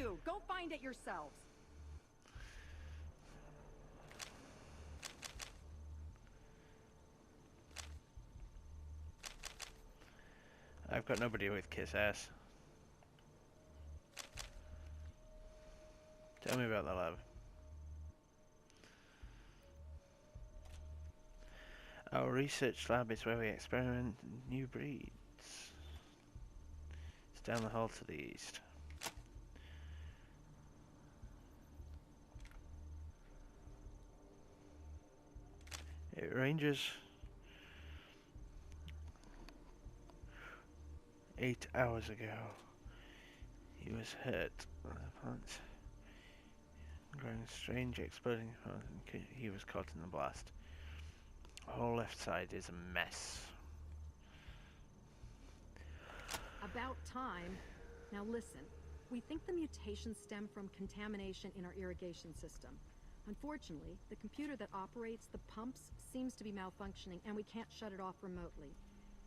you. Go find it yourselves. I've got nobody with kiss ass. Tell me about the lab. Our research lab is where we experiment new breeds. It's down the hall to the east. It ranges 8 hours ago. He was hurt by the plants. Growing strange exploding. He was caught in the blast. The whole left side is a mess. About time. Now listen, we think the mutations stem from contamination in our irrigation system. Unfortunately, the computer that operates the pumps seems to be malfunctioning and we can't shut it off remotely.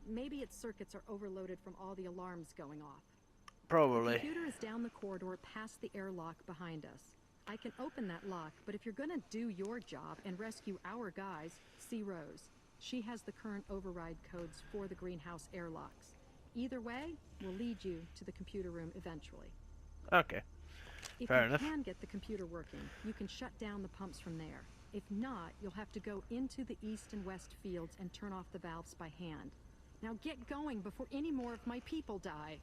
Maybe its circuits are overloaded from all the alarms going off. Probably. The computer is down the corridor past the airlock behind us. I can open that lock, but if you're gonna do your job and rescue our guys, see Rose. She has the current override codes for the greenhouse airlocks. Either way, we'll lead you to the computer room eventually. Okay. If Fair you enough. can get the computer working, you can shut down the pumps from there. If not, you'll have to go into the east and west fields and turn off the valves by hand. Now get going before any more of my people die.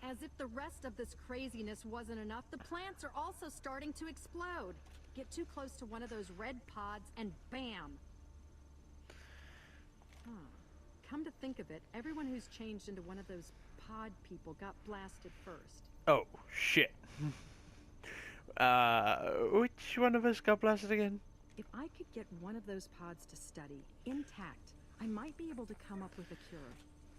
As if the rest of this craziness wasn't enough, the plants are also starting to explode. Get too close to one of those red pods and bam! Huh. Come to think of it, everyone who's changed into one of those pod people got blasted first. Oh, shit. Which one of us got blasted again? If I could get one of those pods to study, intact, I might be able to come up with a cure.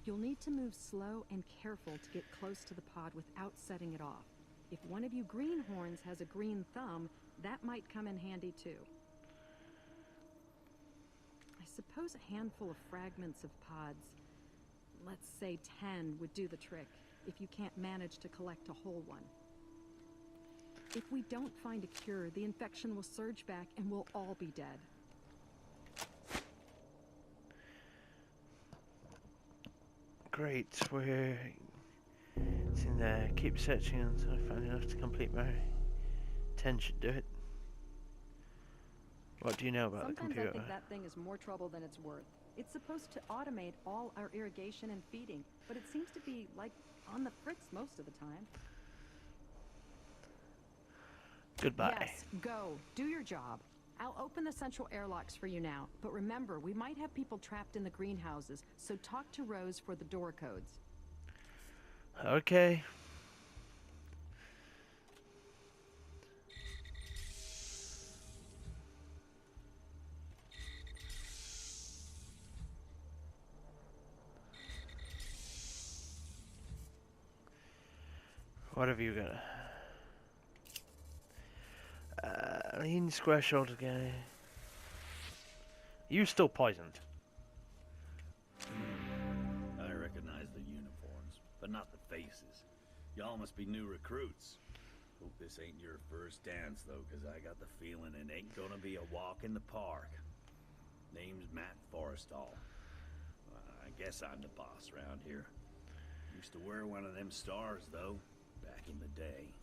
You'll need to move slow and careful to get close to the pod without setting it off. If one of you greenhorns has a green thumb, that might come in handy too. I suppose a handful of fragments of pods, let's say 10, would do the trick, if you can't manage to collect a whole one. If we don't find a cure, the infection will surge back and we'll all be dead. Great, we're... It's in there. Keep searching until I find enough to complete my... 10 should do it. What do you know about the computer? Sometimes I think that thing is more trouble than it's worth. It's supposed to automate all our irrigation and feeding, but it seems to be, like, on the fritz most of the time. Goodbye. Yes, go. Do your job. I'll open the central airlocks for you now, but remember, we might have people trapped in the greenhouses, so talk to Rose for the door codes. Okay. What have you got? Lean, square-shouldered guy. You still poisoned? I recognize the uniforms, but not the faces. Y'all must be new recruits. Hope this ain't your first dance, though, because I got the feeling it ain't gonna be a walk in the park. Name's Matt Forrestall. I guess I'm the boss around here. Used to wear one of them stars, though, back in the day.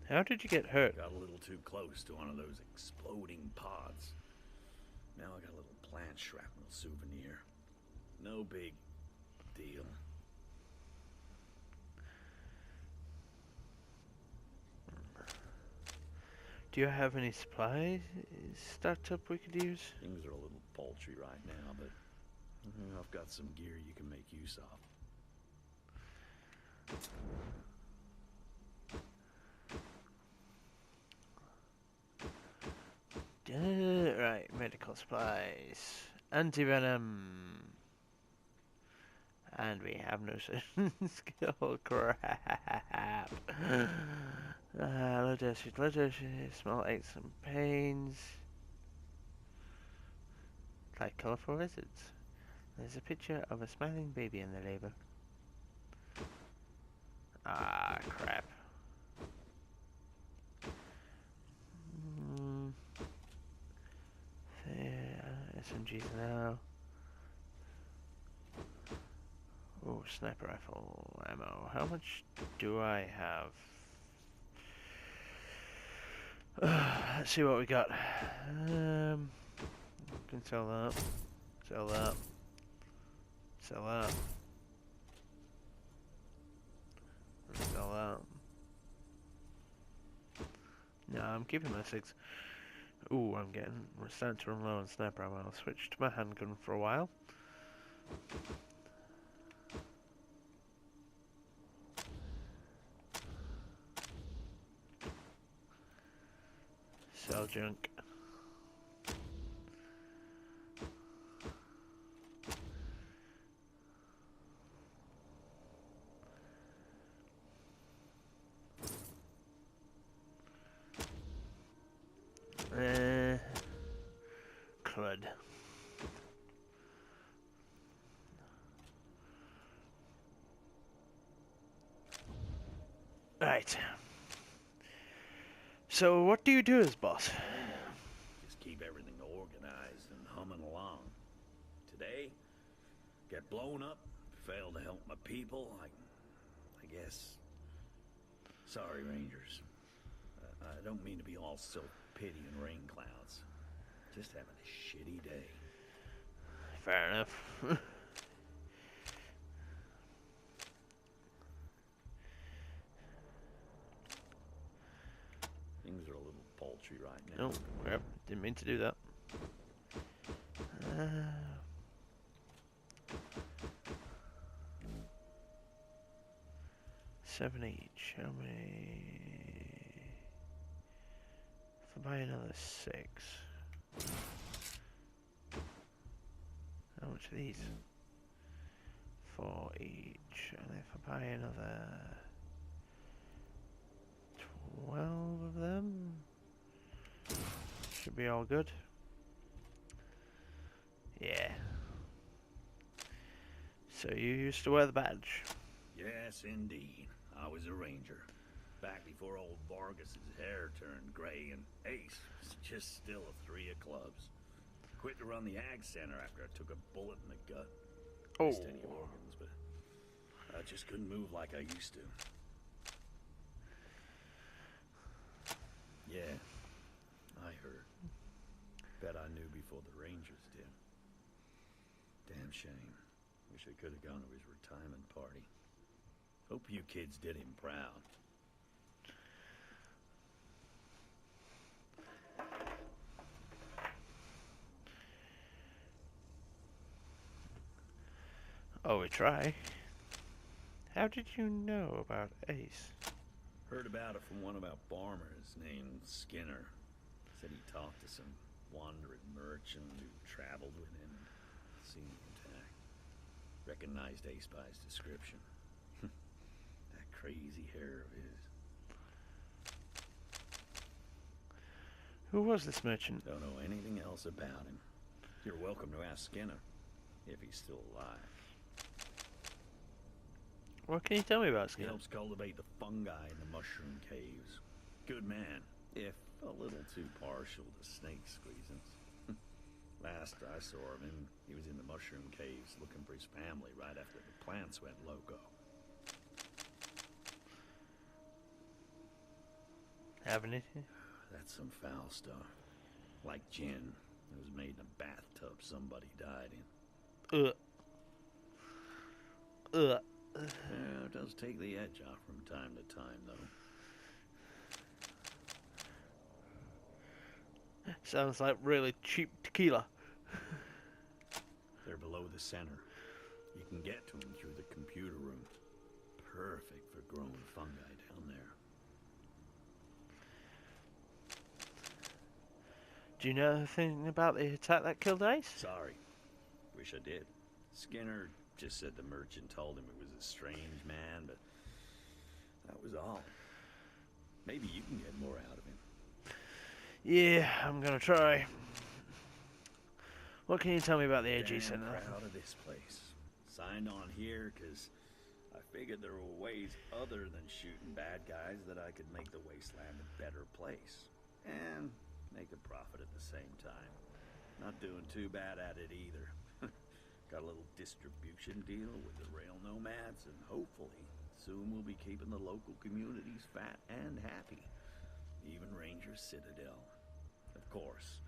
How did you get hurt? Got a little too close to one of those exploding pods. Now I got a little plant shrapnel souvenir. No big deal. Do you have any supplies stacked up we could use? Things are a little paltry right now, but I've got some gear you can make use of. Right, medical supplies. Anti-venom. And we have no certain skill. Crap. Low dosage, small aches and pains. Like colourful lizards. There's a picture of a smiling baby in the label. Ah, crap. SMGs now. Oh, sniper rifle ammo. How much do I have? Let's see what we got. Can sell that. Sell that. Sell that. Sell that. No, I'm keeping my 6. Ooh, we're starting to run low on sniper ammo. I'll switch to my handgun for a while. Sell junk. Crud. Right. So, what do you do as boss? Just keep everything organized and humming along. Today, get blown up, fail to help my people, I guess. Sorry, Rangers. I don't mean to be all self-pity and rain clouds. Just having a shitty day. Fair enough. Things are a little paltry right now. Oh, yep. Didn't mean to do that. 7 each. How many? If I buy another 6. How much are these? 4 each. And if I buy another 12 of them, should be all good. Yeah. So you used to wear the badge? Yes, indeed. I was a ranger. Back before old Vargas's hair turned gray and Ace was just still a 3 of clubs. Quit to run the ag center after I took a bullet in the gut. Missed any organs, but I just couldn't move like I used to. Yeah, I heard. Bet I knew before the Rangers did. Damn shame. Wish I could have gone to his retirement party. Hope you kids did him proud. Oh, we try. How did you know about Ace? Heard about it from one of our farmers named Skinner. Said he talked to some wandering merchant who traveled with him and seemed intact. Recognized Ace by his description. That crazy hair of his. Who was this merchant? Don't know anything else about him. You're welcome to ask Skinner, if he's still alive. What can you tell me about He Skinner? helps cultivate the fungi in the mushroom caves. Good man, if a little too partial to snake squeezings. Last I saw him, he was in the mushroom caves looking for his family right after the plants went loco. Have anything? That's some foul stuff. Like gin. It was made in a bathtub somebody died in. Yeah, it does take the edge off from time to time, though. Sounds like really cheap tequila. They're below the center. You can get to them through the computer room. Perfect for growing fungi down there. Do you know anything about the attack that killed Ace? Sorry. Wish I did. Skinner just said the merchant told him it was a strange man, but that was all. Maybe you can get more out of him. Yeah, I'm gonna try. What can you tell me about the AG Damn Center? proud of this place. Signed on here because I figured there were ways other than shooting bad guys that I could make the Wasteland a better place. And make a profit at the same time. Not doing too bad at it either. Got a little distribution deal with the rail nomads, and hopefully soon we'll be keeping the local communities fat and happy. Even Ranger Citadel. Of course,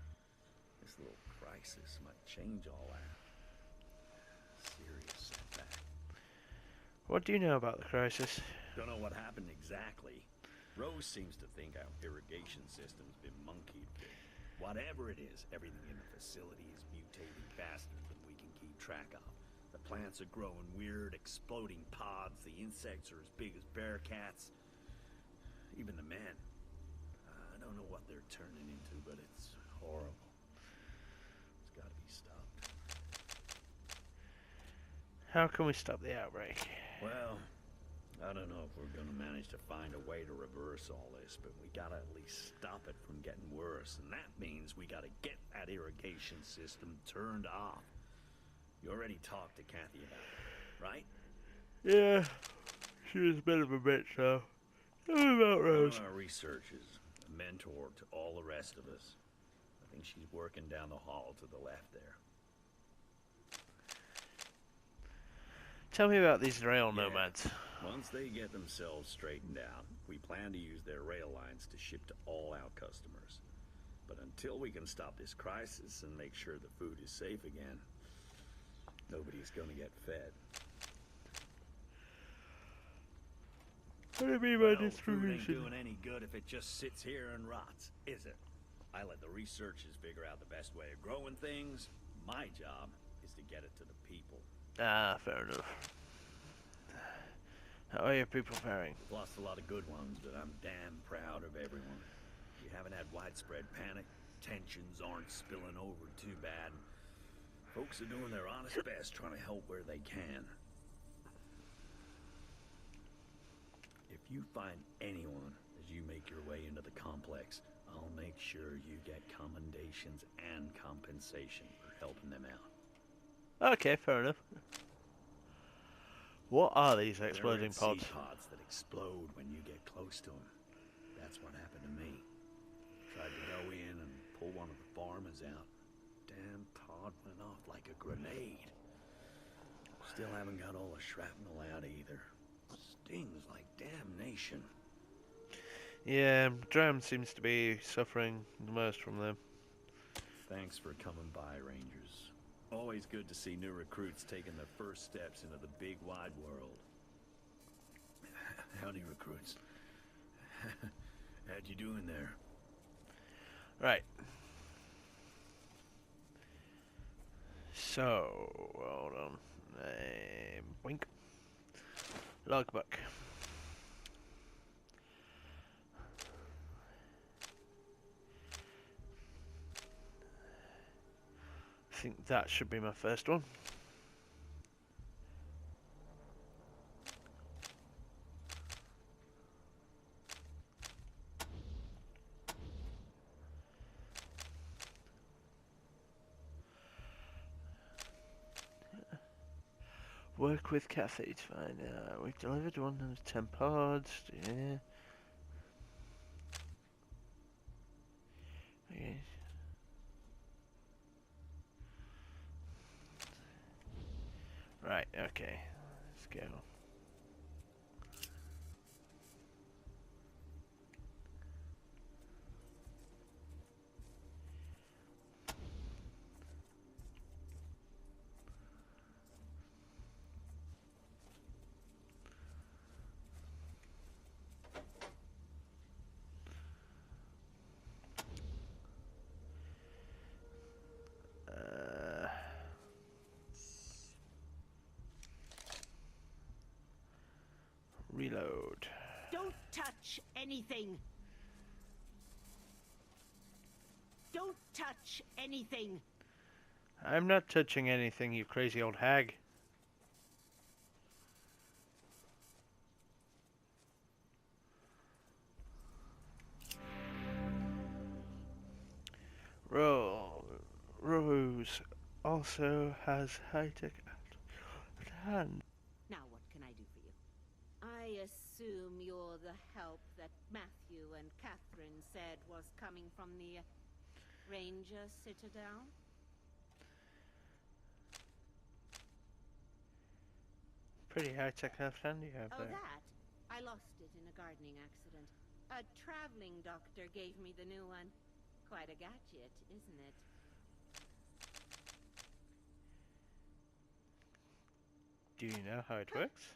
this little crisis might change all that. Serious setback. What do you know about the crisis? Don't know what happened exactly. Rose seems to think our irrigation system's been monkeyed with. Whatever it is, everything in the facility is mutating faster than we can keep track of. The plants are growing weird, exploding pods. The insects are as big as bear cats. Even the men. I don't know what they're turning into, but it's horrible. It's gotta be stopped. How can we stop the outbreak? Well, I don't know if we're gonna manage to find a way to reverse all this, but we gotta at least stop it from getting worse, and that means we gotta get that irrigation system turned off. You already talked to Kathy about it, right? Yeah, she was a bit of a bitch, though. Tell me about Rose. One of our researchers, a mentor to all the rest of us. I think she's working down the hall to the left there. Tell me about these rail nomads. Once they get themselves straightened out, we plan to use their rail lines to ship to all our customers. But until we can stop this crisis and make sure the food is safe again, nobody's gonna get fed. What do you mean by Food ain't distribution? doing any good if it just sits here and rots, is it? I let the researchers figure out the best way of growing things. My job is to get it to the people. Ah, fair enough. How are your people faring? We've lost a lot of good ones, but I'm damn proud of everyone. We haven't had widespread panic. Tensions aren't spilling over too bad. Folks are doing their honest best trying to help where they can. If you find anyone as you make your way into the complex, I'll make sure you get commendations and compensation for helping them out. Okay, fair enough. What are these exploding They're pods? seed pods that explode when you get close to them. That's what happened to me. Tried to go in and pull one of the farmers out. Damn pod went off like a grenade. Still haven't got all the shrapnel out either. Stings like damnation. Yeah, Dram seems to be suffering the most from them. Thanks for coming by, Rangers. Always good to see new recruits taking their first steps into the big wide world. Howdy, recruits. How'd you doing there? Right. So, hold on. Boink. Logbook. I think that should be my first one. Work with Kathy to find out. We've delivered 1 of 10 pods. Yeah. Okay. Right, okay. Let's go. Reload. Don't touch anything. Don't touch anything. I'm not touching anything, you crazy old hag. Rose also has high-tech at hand. Now what can I do for you? I assume you're the help that Matthew and Catherine said was coming from the Ranger Citadel? Pretty high-tech left hand you have Oh, there. that? I lost it in a gardening accident. A traveling doctor gave me the new one. Quite a gadget, isn't it? Do you know how it works?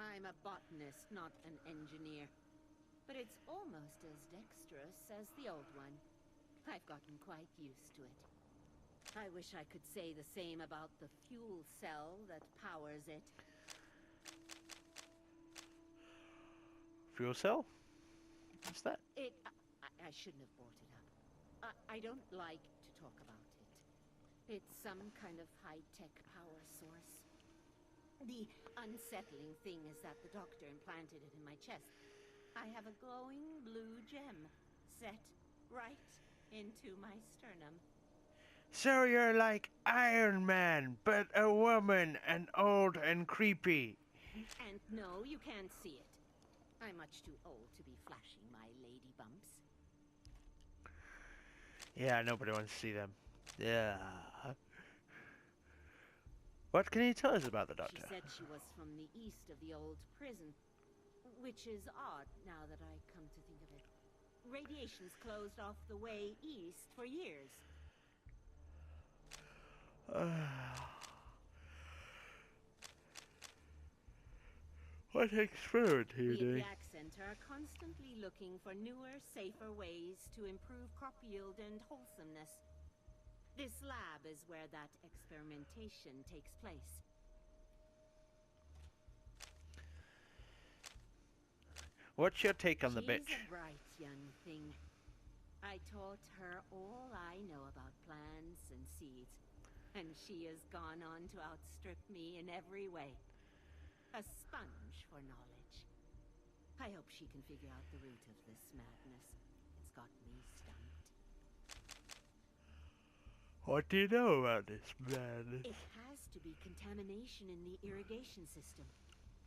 I'm a botanist, not an engineer. But it's almost as dexterous as the old one. I've gotten quite used to it. I wish I could say the same about the fuel cell that powers it. Fuel cell? What's that? I shouldn't have brought it up. I don't like to talk about it. It's some kind of high-tech power source. The unsettling thing is that the doctor implanted it in my chest. I have a glowing blue gem set right into my sternum. So you're like Iron Man, but a woman and old and creepy. And no, you can't see it. I'm much too old to be flashing my lady bumps. Yeah, nobody wants to see them. Yeah. What can you tell us about the doctor? She said she was from the east of the old prison, which is odd now that I come to think of it. Radiation's closed off the way east for years. What experiment are you We at doing? the Ag Center are constantly looking for newer, safer ways to improve crop yield and wholesomeness. This lab is where that experimentation takes place. What's your take on the bitch? She's a bright young thing. I taught her all I know about plants and seeds, and she has gone on to outstrip me in every way. A sponge for knowledge. I hope she can figure out the root of this madness. It's got me stumped. What do you know about this man? It has to be contamination in the irrigation system.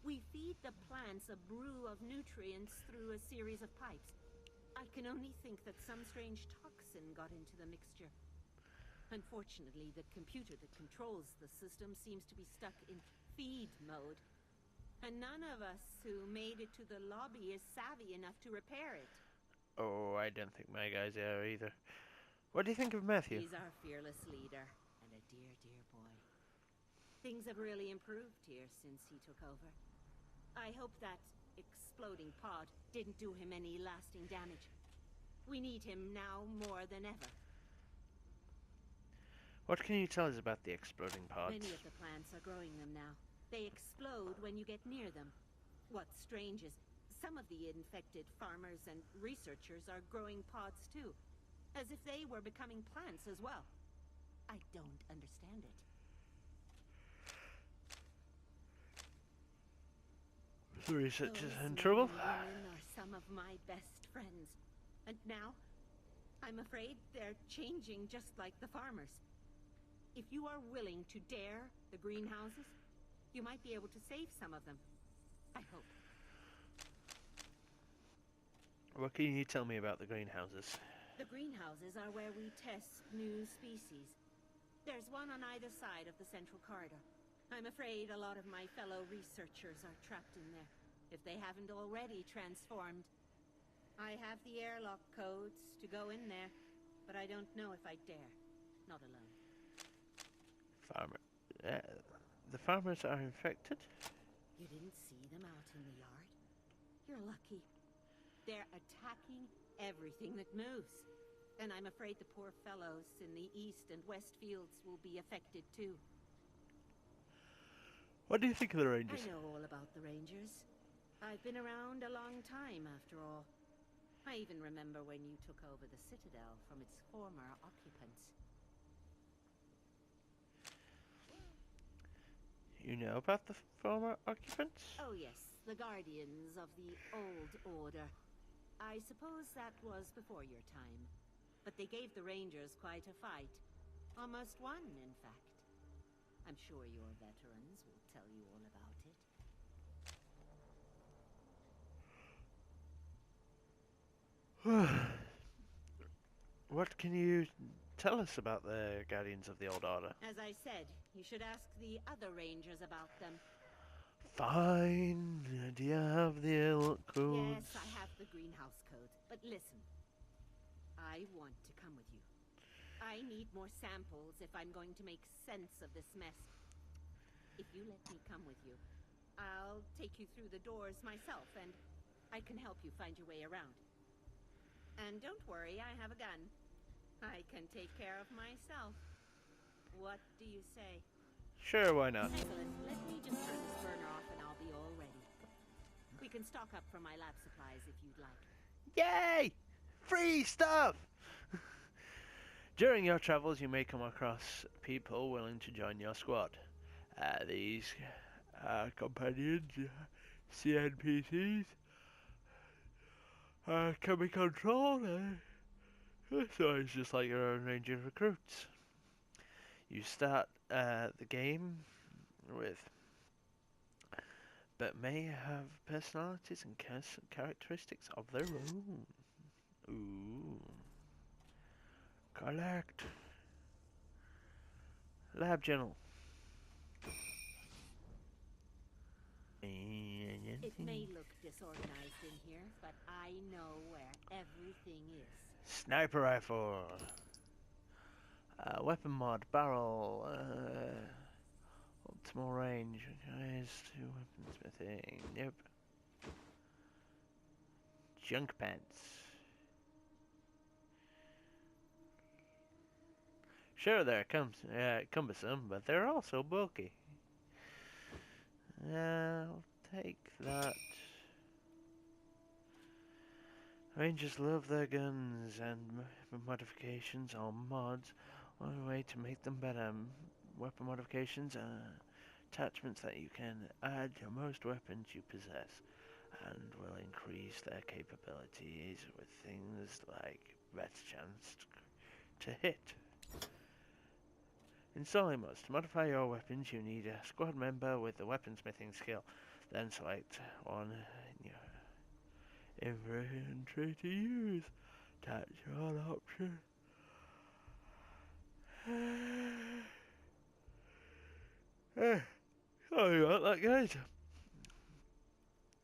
We feed the plants a brew of nutrients through a series of pipes. I can only think that some strange toxin got into the mixture. Unfortunately, the computer that controls the system seems to be stuck in feed mode. And none of us who made it to the lobby is savvy enough to repair it. Oh, I don't think my guys are either. What do you think of Matthew? He's our fearless leader, and a dear, dear boy. Things have really improved here since he took over. I hope that exploding pod didn't do him any lasting damage. We need him now more than ever. What can you tell us about the exploding pods? Many of the plants are growing them now. They explode when you get near them. What's strange is some of the infected farmers and researchers are growing pods too, as if they were becoming plants as well. I don't understand it. The researchers Those in men trouble? and women are some of my best friends. And now, I'm afraid they're changing just like the farmers. If you are willing to dare the greenhouses, you might be able to save some of them. I hope. What can you tell me about the greenhouses? The greenhouses are where we test new species. There's one on either side of the central corridor. I'm afraid a lot of my fellow researchers are trapped in there, if they haven't already transformed. I have the airlock codes to go in there, but I don't know if I dare. Not alone. The farmers are infected? You didn't see them out in the yard? You're lucky. They're attacking everything that moves. And I'm afraid the poor fellows in the east and west fields will be affected too. What do you think of the Rangers? I know all about the Rangers. I've been around a long time, after all. I even remember when you took over the Citadel from its former occupants. You know about the former occupants? Oh yes, the Guardians of the Old Order. I suppose that was before your time. But they gave the Rangers quite a fight. Almost won, in fact. I'm sure your veterans will tell you all about it. What can you tell us about the Guardians of the Old Order? As I said, you should ask the other Rangers about them. Fine. Do you have the codes? Yes, I have the greenhouse code. But listen, I want to come with you. I need more samples if I'm going to make sense of this mess. If you let me come with you, I'll take you through the doors myself, and I can help you find your way around. And don't worry, I have a gun. I can take care of myself. What do you say? Sure, why not? Excellent. Let me just turn this burner off and I'll be all ready. We can stock up for my lab supplies if you'd like. Yay! Free stuff! During your travels, you may come across people willing to join your squad. These companions, CNPCs, can be controlled. So it's just like your own range of recruits. You start the game with, but may have personalities and characteristics of their own. Ooh. Collect. Lab journal. It may look disorganized in here, but I know where everything is. Sniper rifle. Weapon mod, barrel, optimal range, guys, to weaponsmithing, nope. Junk pants. Sure, they're cumbersome, but they're also bulky. I'll take that. Rangers love their guns, and modifications or mods are a way to make them better. Weapon modifications are attachments that you can add to most weapons you possess, and will increase their capabilities with things like better chance to hit. Installing mods. To modify your weapons, you need a squad member with the weaponsmithing skill. Then select one in your inventory to use. That's your option. Sorry about that, guys.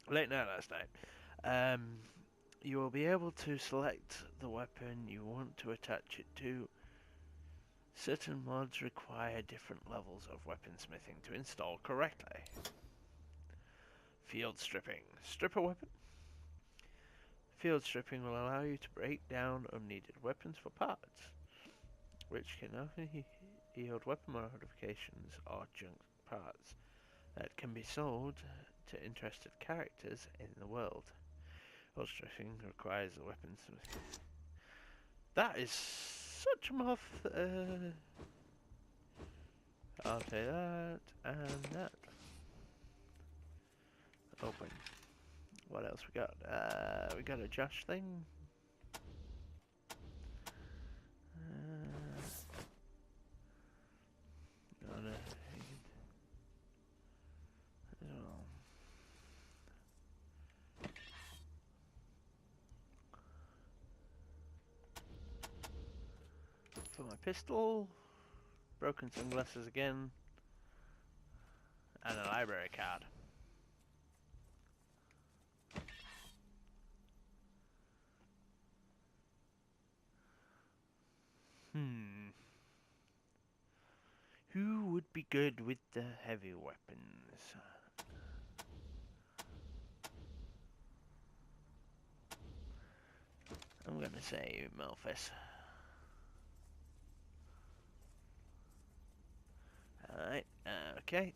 Late night last night. You will be able to select the weapon you want to attach it to. Certain mods require different levels of weaponsmithing to install correctly. Field stripping. Strip a weapon. Field stripping will allow you to break down unneeded weapons for parts, which can often yield weapon modifications or junk parts that can be sold to interested characters in the world. Field stripping requires the weaponsmithing. That is such a muff. I'll take that and that. Open. What else we got? We got a Josh thing. For my pistol, broken sunglasses again, and a library card. Who would be good with the heavy weapons? I'm gonna say Melphis. Alright, okay.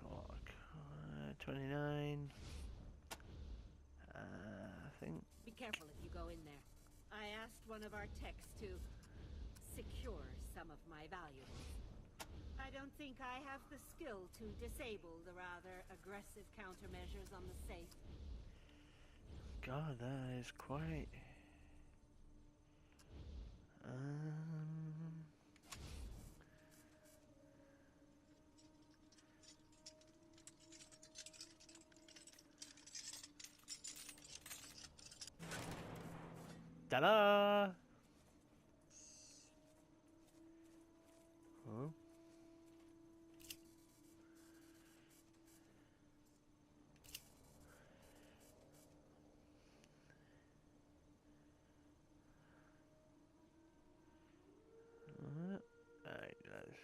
Lock. 29. I think. Be careful if you go in there. I asked one of our techs to secure some of my valuables. I don't think I have the skill to disable the rather aggressive countermeasures on the safe. God, that is quite... Ta-da! Oh. Alright, let's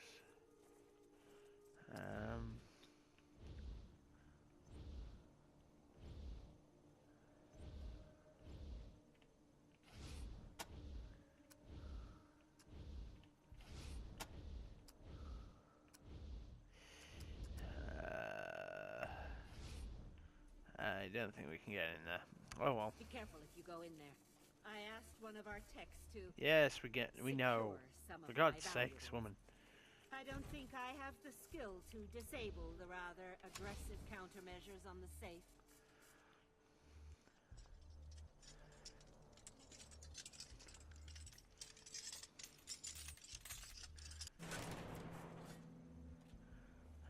I don't think we can get in there. Oh well. Be careful if you go in there. I asked one of our techs to Yes, we know. secure some For of my God's sakes, valuables. woman. I don't think I have the skill to disable the rather aggressive countermeasures on the safe.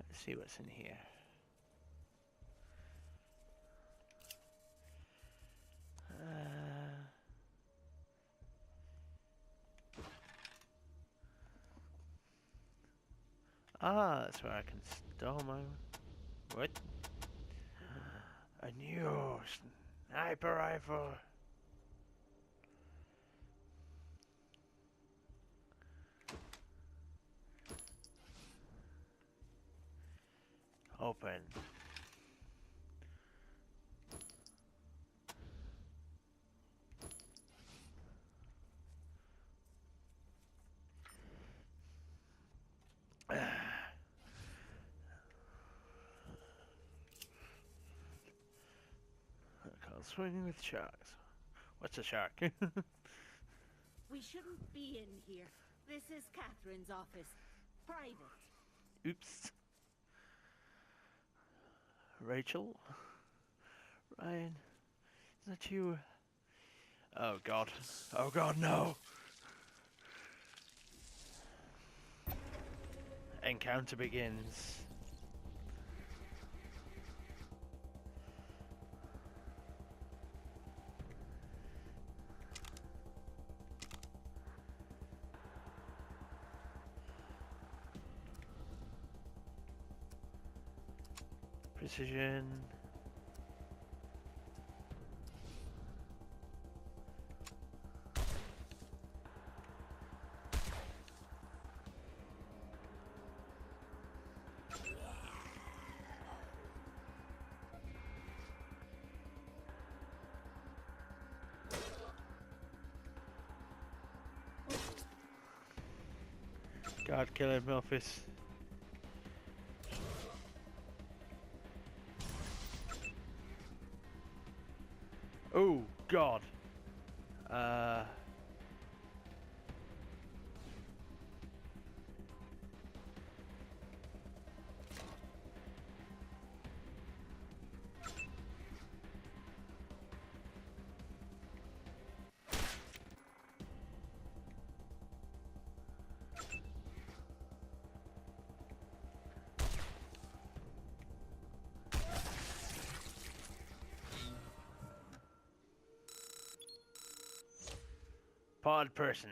Let's see what's in here. That's where I can store my... What? A new sniper rifle. Open. Swimming with sharks. What's a shark? We shouldn't be in here. This is Catherine's office. Private. Oops. Rachel? Ryan? Is that you? Oh god. Oh god, no! Encounter begins. Precision. God, kill him, Memphis. Oh, God. Pod person.